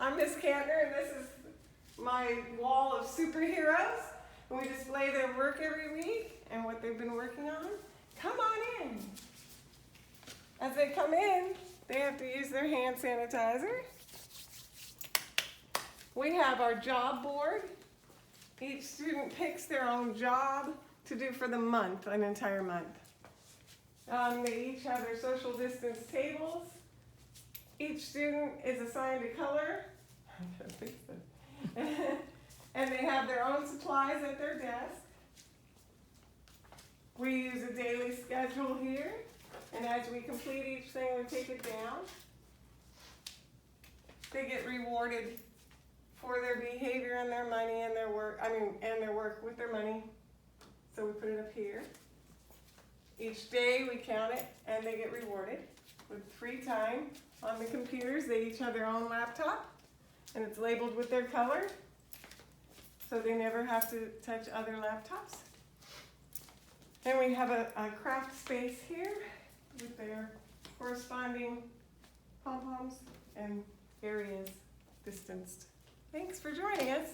I'm Miss Kantner, and this is my wall of superheroes. And we display their work every week and what they've been working on. Come on in. As they come in, they have to use their hand sanitizer. We have our job board. Each student picks their own job to do for the month, an entire month. They each have their social distance tables. Each student is assigned a color. And they have their own supplies at their desk. We use a daily schedule here, and as we complete each thing, we take it down. They get rewarded for their behavior and their money and their work, and their work with their money. So we put it up here. Each day we count it, and they get rewarded with free time on the computers. They each have their own laptop, and it's labeled with their color, so they never have to touch other laptops. Then we have a craft space here with their corresponding pom-poms and areas distanced. Thanks for joining us.